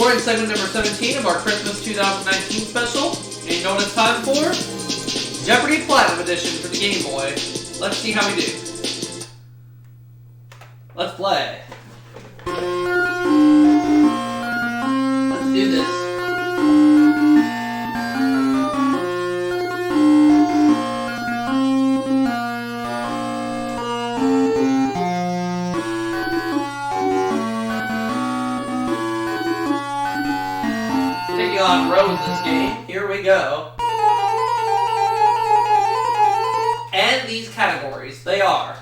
Recording segment number 17 of our Christmas 2019 special. And you know what it's time for? Jeopardy Platinum Edition for the Game Boy. Let's see how we do. Let's play. Let's do this. Taking on rows this game. Here we go. And these categories, they are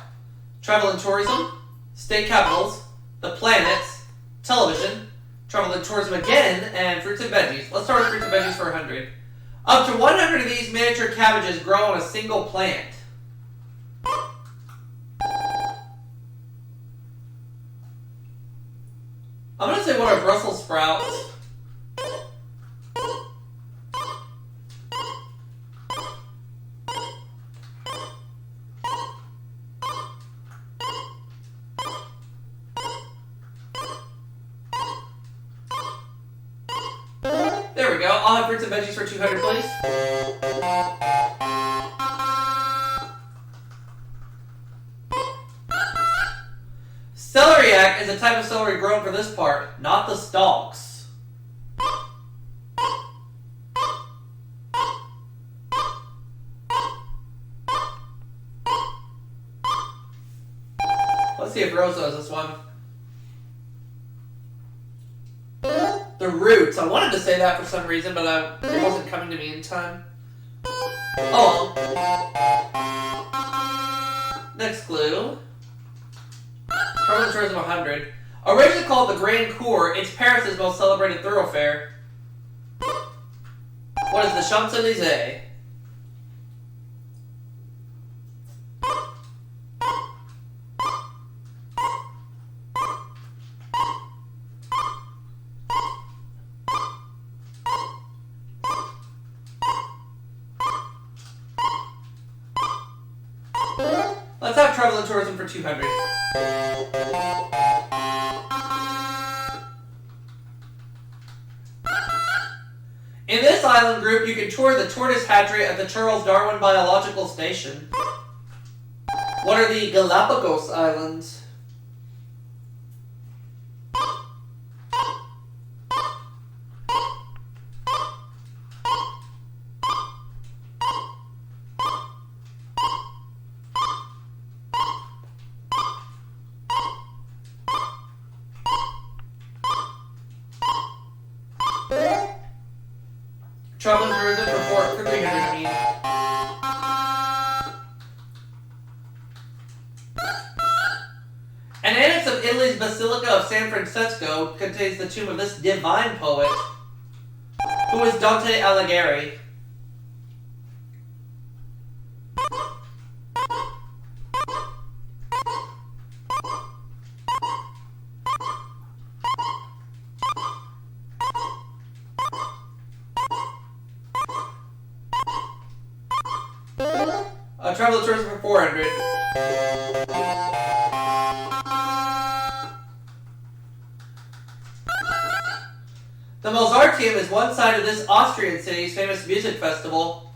travel and tourism, state capitals, the planets, television, travel and tourism again, and fruits and veggies. Let's start with fruits and veggies for 100. Up to 100 of these miniature cabbages grow on a single plant. I'm going to say what are Brussels sprouts? There we go. I'll have fruits and veggies for 200, please. Celeriac is a type of celery grown for this part, not the stalks. Let's see if Rose knows this one. The roots. I wanted to say that for some reason, but it wasn't coming to me in time. Oh. Next clue. Travel and tourism 100. Originally called the Grand Cour, it's Paris' most celebrated thoroughfare. What is the Champs-Élysées? Let's have travel and tourism for 200. In this island group, you can tour the tortoise hatchery at the Charles Darwin Biological Station. What are the Galapagos Islands? Travel and tourism for 300, I mean. An annex of Italy's Basilica of San Francesco contains the tomb of this divine poet. Who is Dante Alighieri? Travel and tourism for 400. The Mozarteum is one side of this Austrian city's famous music festival.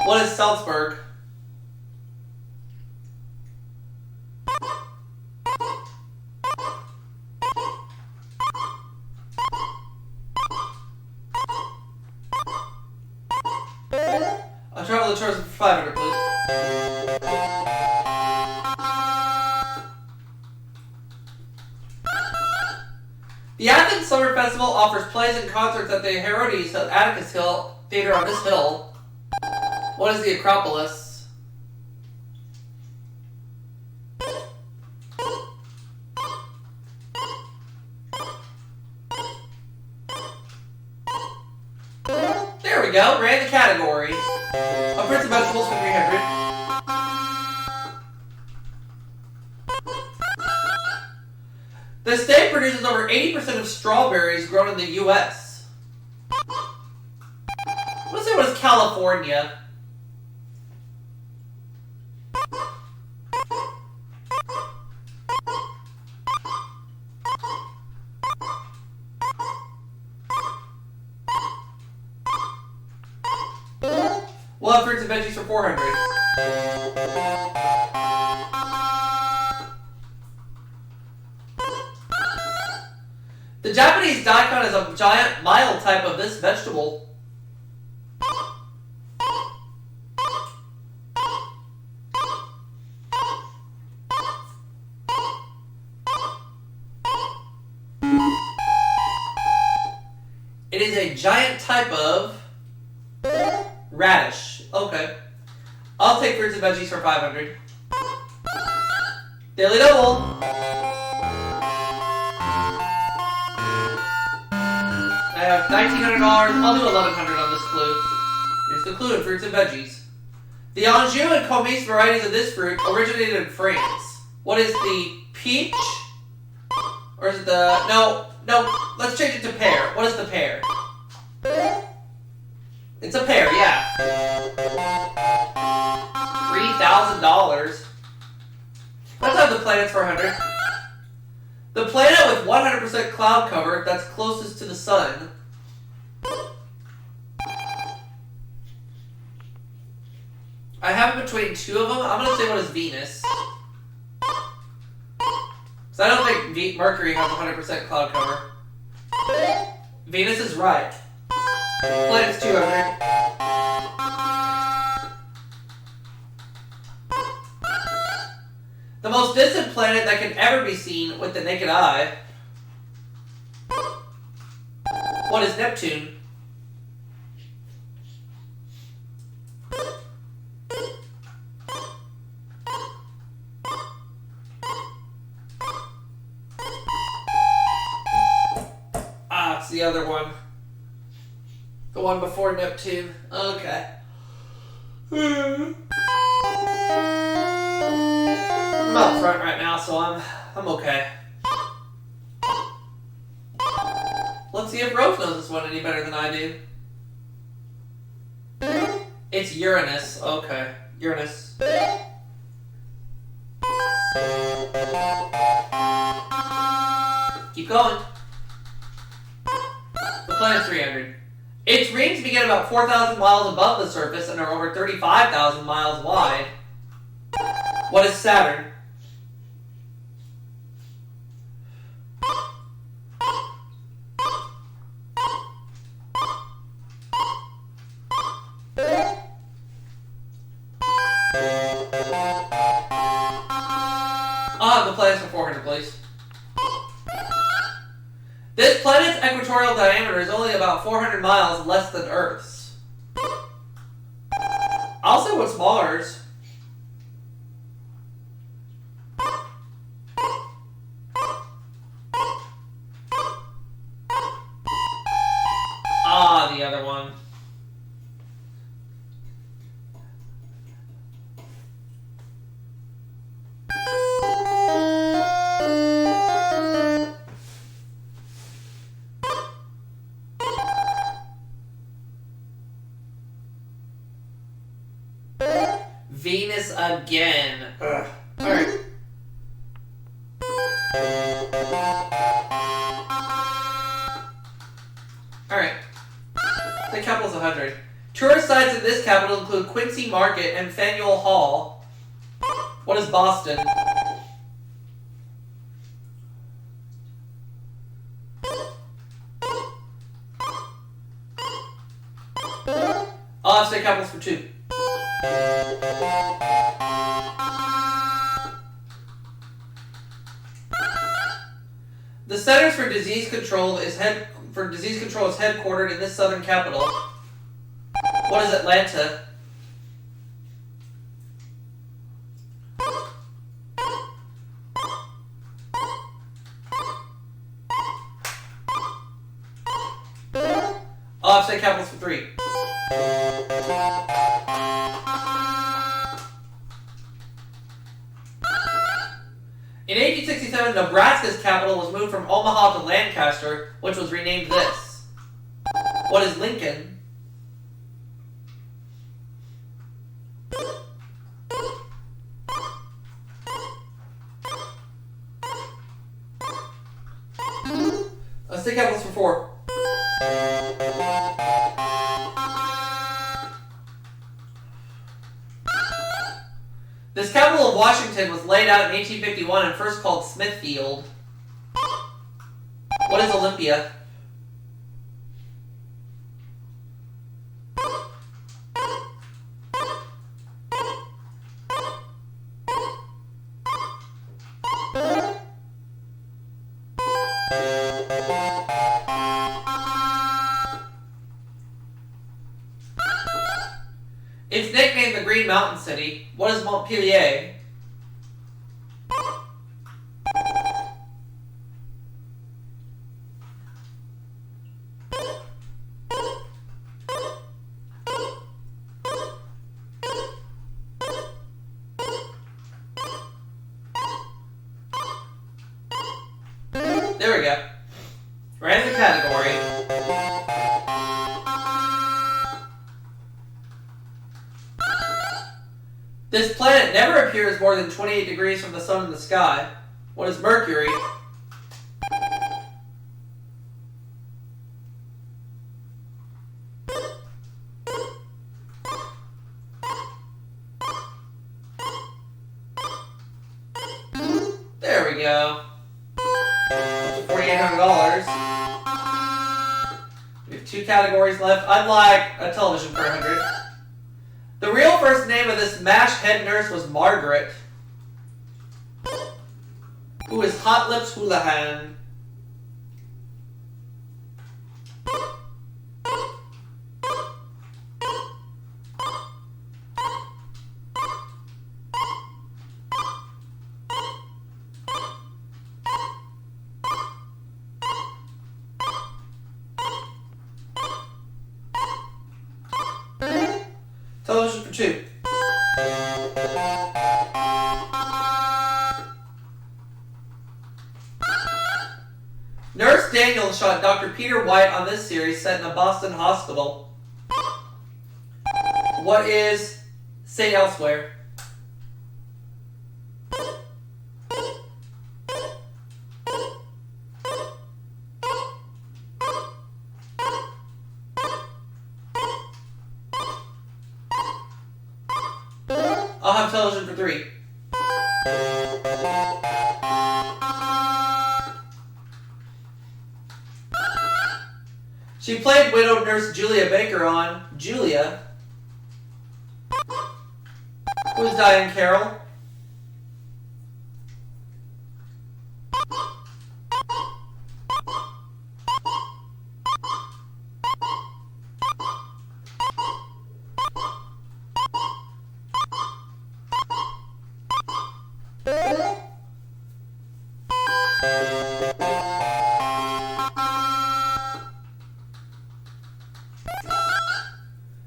What is Salzburg? Travel and tourism for 500, please. The Athens Summer Festival offers plays and concerts at the Herodes at Atticus Hill Theater on this hill. What is the Acropolis? There we go, ran the category. Fruits and vegetables for 300. The state produces over 80% of strawberries grown in the U.S. Let's say what is California? We'll have fruits and veggies for 400. The Japanese daikon is a giant, mild type of this vegetable. It is a giant type of radish. Okay. I'll take fruits and veggies for 500. Daily double. I have $1,900. I'll do $1,100 on this clue. Here's the clue in fruits and veggies. The Anjou and Comice varieties of this fruit originated in France. What is the peach? Or is it the... No, let's change it to pear. What is the pear? It's a pear, yeah. $3,000. Let's have the planets for 100. The planet with 100% cloud cover that's closest to the sun. I have it between two of them. I'm going to say what is Venus. Because I don't think Mercury has 100% cloud cover. Venus is right. Planet's 200. The most distant planet that can ever be seen with the naked eye. What is Neptune? Ah, it's the other one. The one before Neptune. Okay. I'm out front right now, so I'm okay. Let's see if Rose knows this one any better than I do. It's Uranus. Okay. Uranus. Keep going. The planet's 300. Its rings begin about 4,000 miles above the surface and are over 35,000 miles wide. What is Saturn? I'll have the planets for 400, please. This planet's equatorial diameter is only about 400 miles less than Earth's. I'll say what's Mars. Ah, the other one. Venus again. Ugh. Alright. Alright. The capital's 100. Tourist sites in this capital include Quincy Market and Faneuil Hall. What is Boston? I'll have state capitals for 2. The Centers for Disease Control is headquartered in this southern capital. What is Atlanta? I'll have state capitals for 3. In 1867, Nebraska's capital was moved from Omaha to Lancaster, which was renamed this. What is Lincoln? State capitals for 4. capital of Washington was laid out in 1851 and first called Smithfield. What is Olympia? It's nicknamed the Green Mountain City. What is Montpellier? There we go. Random category. This planet never appears more than 28 degrees from the sun in the sky. What is Mercury? There we go. $4,800. We have 2 categories left. Unlike a television for 100. The real first name of this MASH head nurse was Margaret, who is Hot Lips Houlihan. Television for 2. Nurse Daniel shot Dr. Peter White on this series set in a Boston hospital. What is Say Elsewhere? I'll have television for 3. She played widowed nurse Julia Baker on Julia. Who's Diane Carroll?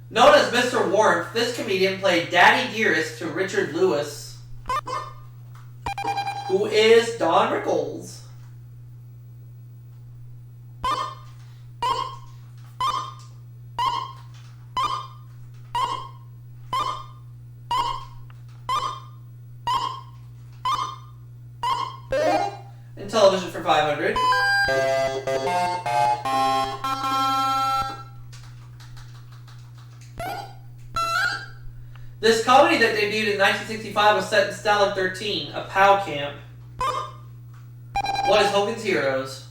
Known as Mr. Warmth, this comedian played Daddy Dearest to Richard Lewis, who is Don Rickles. And television for 500. This comedy that debuted in 1965 was set in Stalag 13, a POW camp. What is Hogan's Heroes?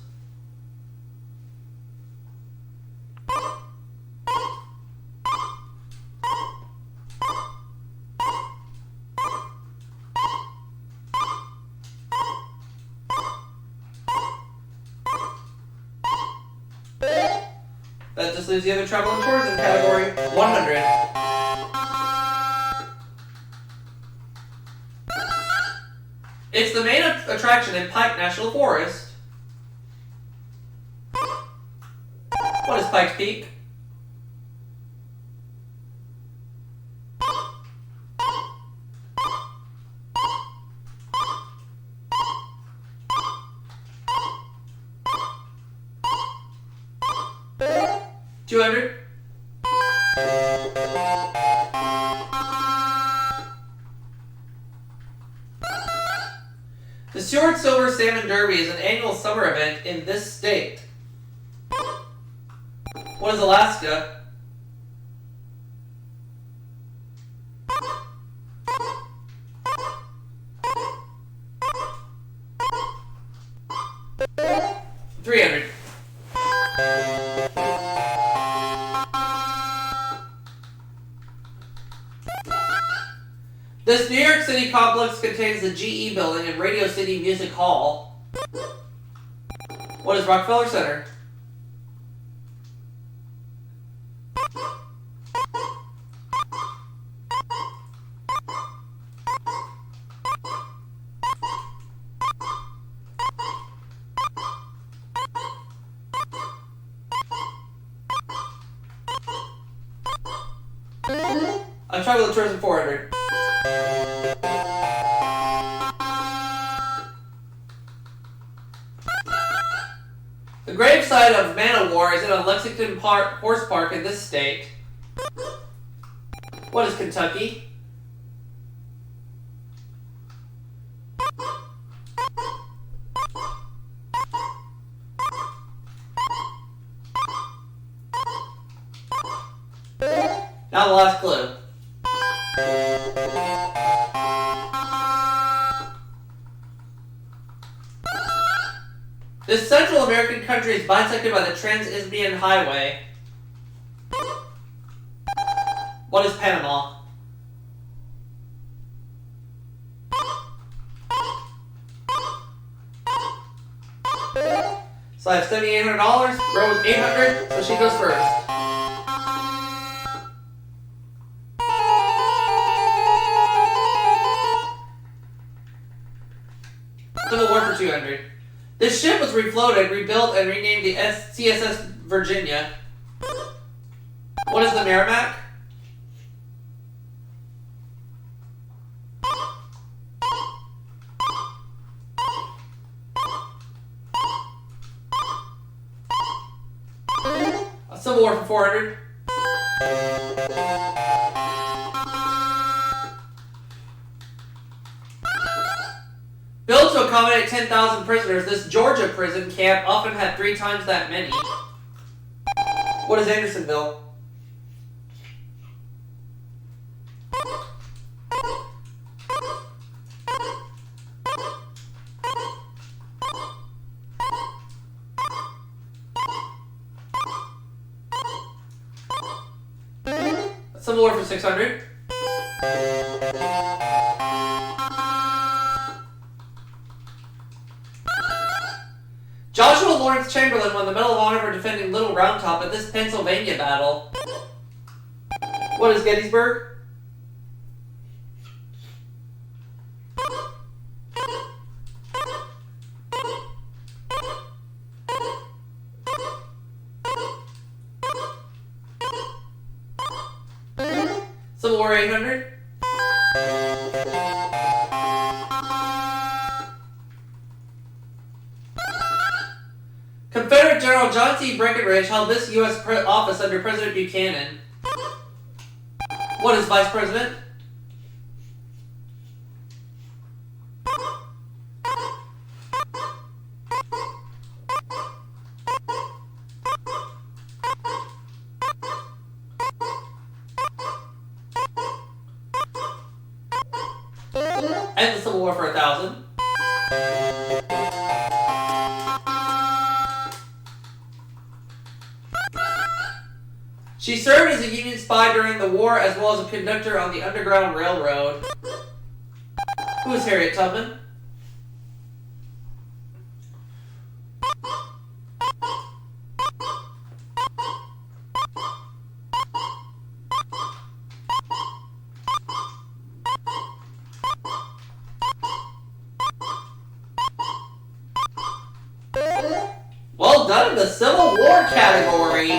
That just leaves the other travel and tourism category, 100. It's the main attraction in Pike National Forest. What is Pike's Peak? $200. The Stewart Silver Salmon Derby is an annual summer event in this state. What is Alaska? 300. This New York City complex contains the GE Building and Radio City Music Hall. What is Rockefeller Center? I travel to tourism 400. The gravesite of Man of War is in a Lexington Horse Park in this state. What is Kentucky? Now the last clue. This Central American country is bisected by the Trans-Isthmian Highway. What is Panama? So I have $7,800. Rose 800, so she goes first. Civil War for 200. This ship was refloated, rebuilt, and renamed the CSS Virginia. What is the Merrimack? A Civil War for 400. Built to accommodate 10,000 prisoners, this Georgia prison camp often had 3 times that many. What is Andersonville? A Civil War for 600. Joshua Lawrence Chamberlain won the Medal of Honor for defending Little Round Top at this Pennsylvania battle. What is Gettysburg? Civil War 800. Confederate General John T. Breckinridge held this U.S. office under President Buchanan. What is Vice President? And the Civil War for 1,000. She served as a Union spy during the war as well as a conductor on the Underground Railroad. Who is Harriet Tubman? Well done in the Civil War category.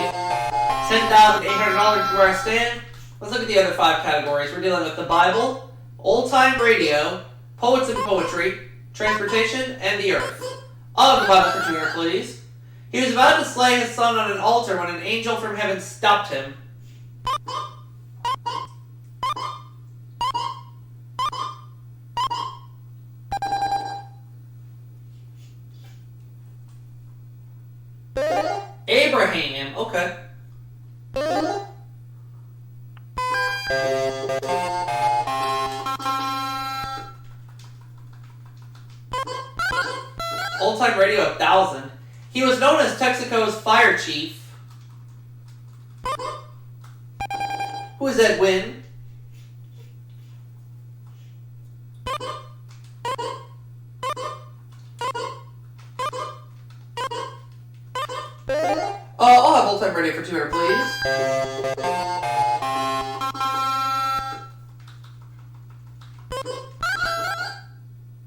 $10,800 where I stand. Let's look at the other 5 categories. We're dealing with the Bible, old-time radio, poets and poetry, transportation, and the earth. I'll have the Bible for 200, please. He was about to slay his son on an altar when an angel from heaven stopped him. Abraham, okay. Old time radio 1,000. He was known as Texaco's fire chief. Who is Edwin? I'll have old time ready for 200, please.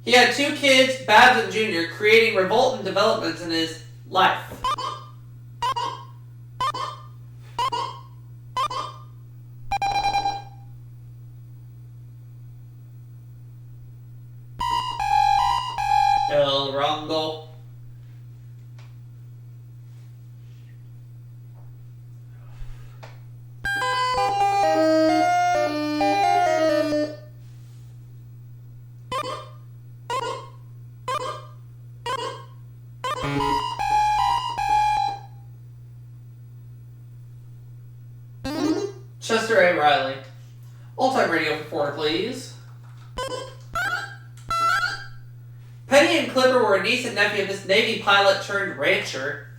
He had 2 kids, Babs and Junior, creating revolt and developments in his life. El Rongo. Chester A. Riley. All-time radio for 4, please. Penny and Clipper were a niece and nephew of this Navy pilot turned rancher.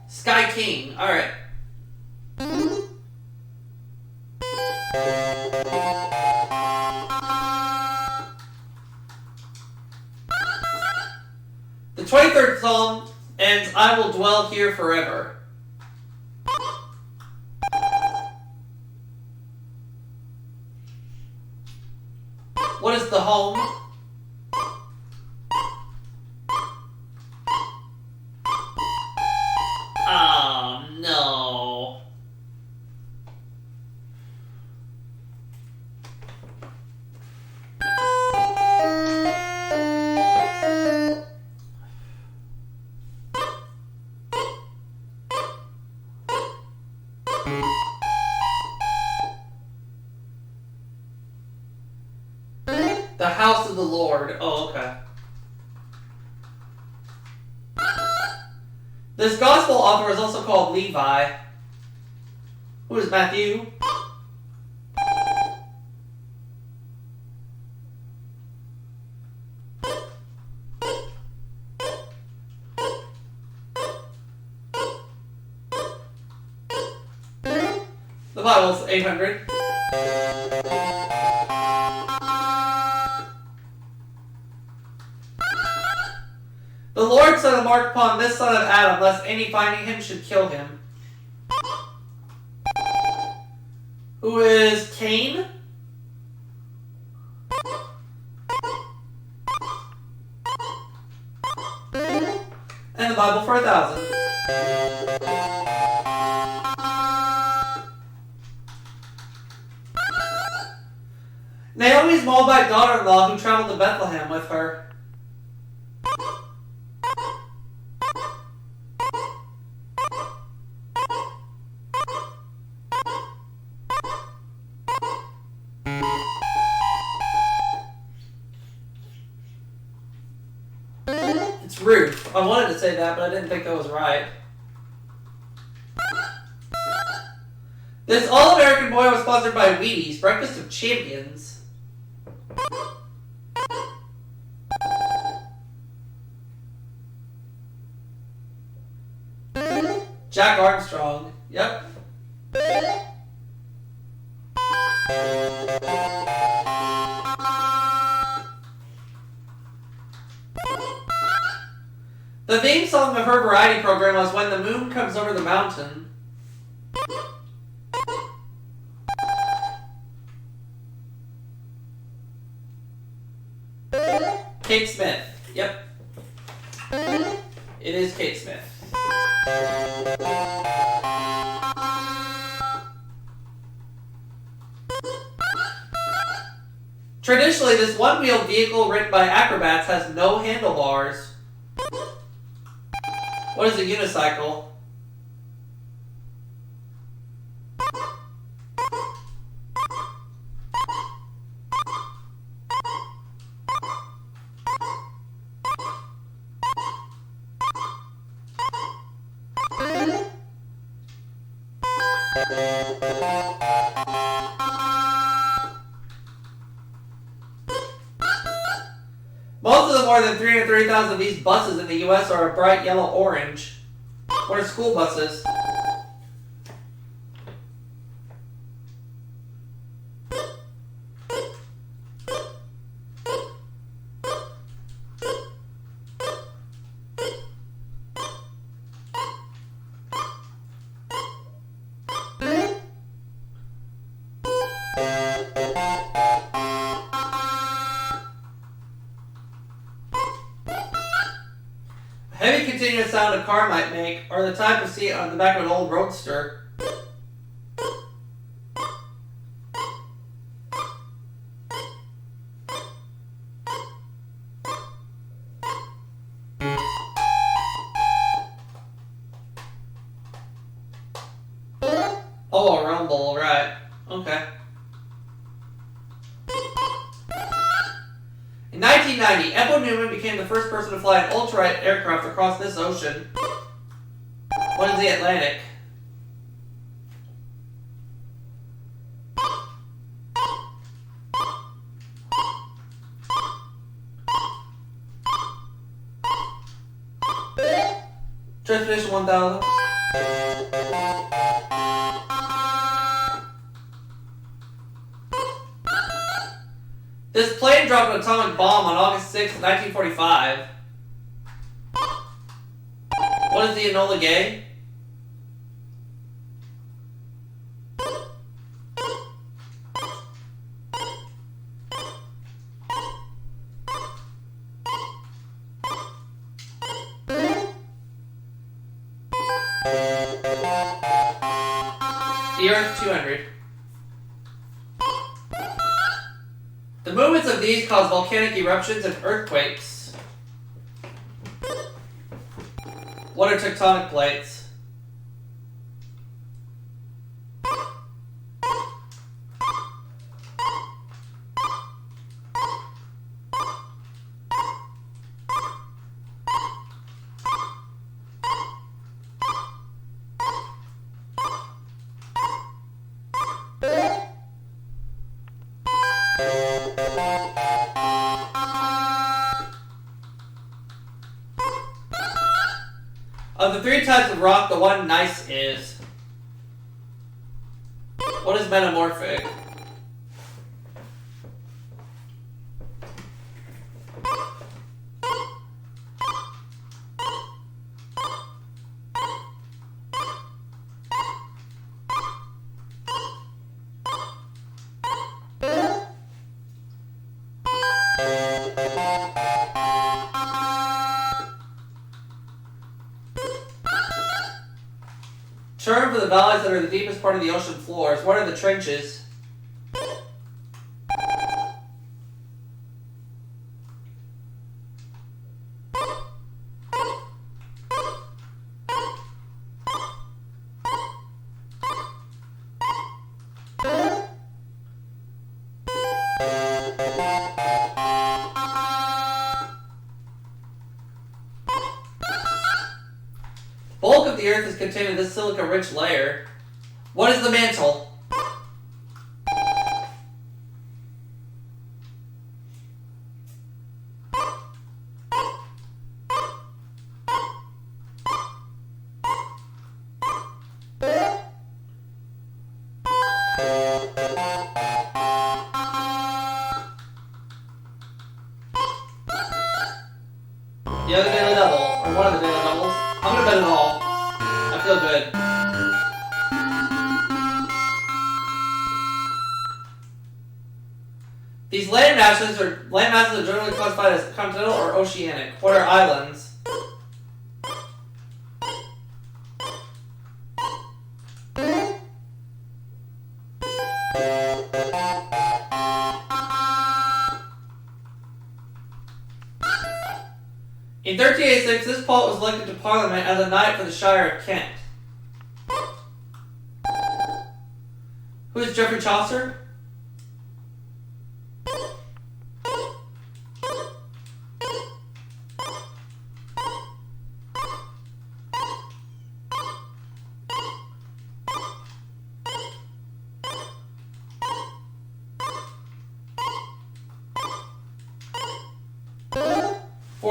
Sky King. Alright. The 23rd Psalm ends, I will dwell here forever. What is the home? Oh, no. The house of the Lord. Oh, okay. This gospel author is also called Levi. Who is Matthew? The Bible's 800. The Lord set a mark upon this son of Adam, lest any finding him should kill him. Who is Cain? And the Bible for 1,000. Naomi's Moabite daughter-in-law who traveled to Bethlehem with her. It's Ruth. I wanted to say that, but I didn't think that was right. This All-American Boy was sponsored by Wheaties, Breakfast of Champions. Jack Armstrong. Yep. The theme song of her variety program was When the Moon Comes Over the Mountain. Kate Smith. Yep. It is Kate Smith. Traditionally, this one-wheeled vehicle written by acrobats has no handlebars. What is a unicycle? Most of the more than 330,000 of these buses in the U.S. are a bright yellow-orange. What are school buses? Heavy continuous sound a car might make, or the type of seat on the back of an old roadster. Oh, a rumble, right. Okay. In 1990, Eppo Newman became the first person to fly an ultralight aircraft across this ocean. What is the Atlantic? Transportation 1000. This plane dropped an atomic bomb on August 6, 1945. What is the Enola Gay? The Earth 200. The movements of these cause volcanic eruptions and earthquakes. What are tectonic plates? Of the three types of rock, the one gneiss is. What is metamorphic? Term for the valleys that are the deepest part of the ocean floors. What are the trenches? Bulk of the Earth is contained in this silica-rich layer. What is the mantle? The other daily double, or one of the daily doubles. I'm gonna bet it all. I feel good. These land masses are generally classified as continental or oceanic. What are islands? In 1386, this poet was elected to Parliament as a knight for the Shire of Kent. Who is Geoffrey Chaucer?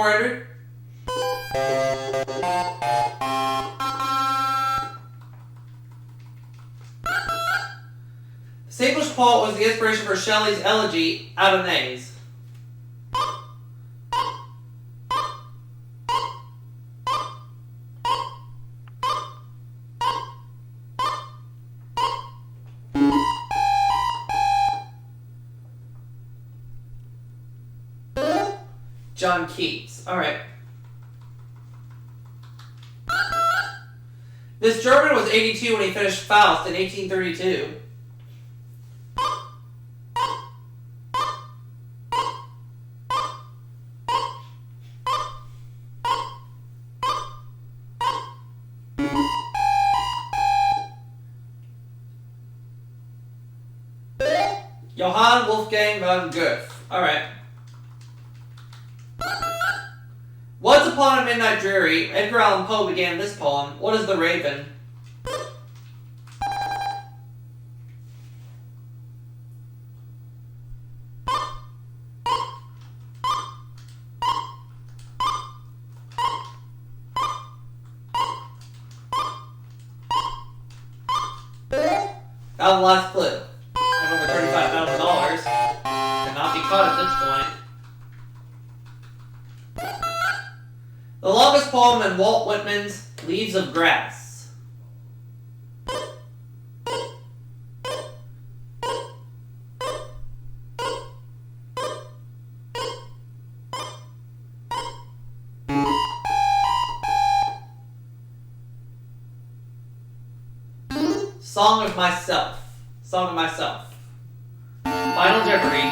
400. This English poet was the inspiration for Shelley's elegy, Adonais. John Keats. Alright. This German was 82 when he finished Faust in 1832. Johann Wolfgang von Goethe. Alright. Once upon a midnight dreary, Edgar Allan Poe began this poem. What is the Raven? That was the last clue. I'm over $35,000. Cannot be caught at this point. The longest poem in Walt Whitman's Leaves of Grass. Song of Myself. Song of Myself. Final Jeopardy.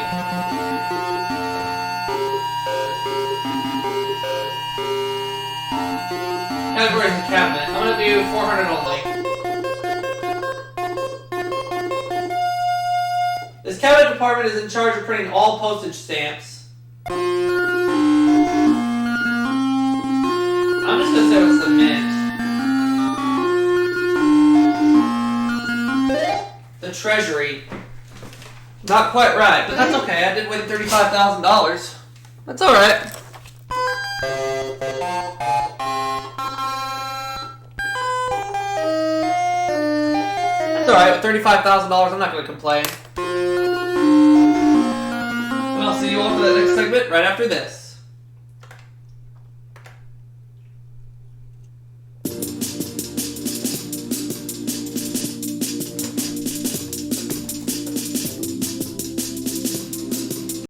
Category is the cabinet. I'm going to do 400 only. This cabinet department is in charge of printing all postage stamps. I'm just going to say what's the mint. The Treasury. Not quite right, but that's okay. I did win $35,000. That's alright. Alright, with $35,000, I'm not going to complain. And I'll see you all for the next segment right after this.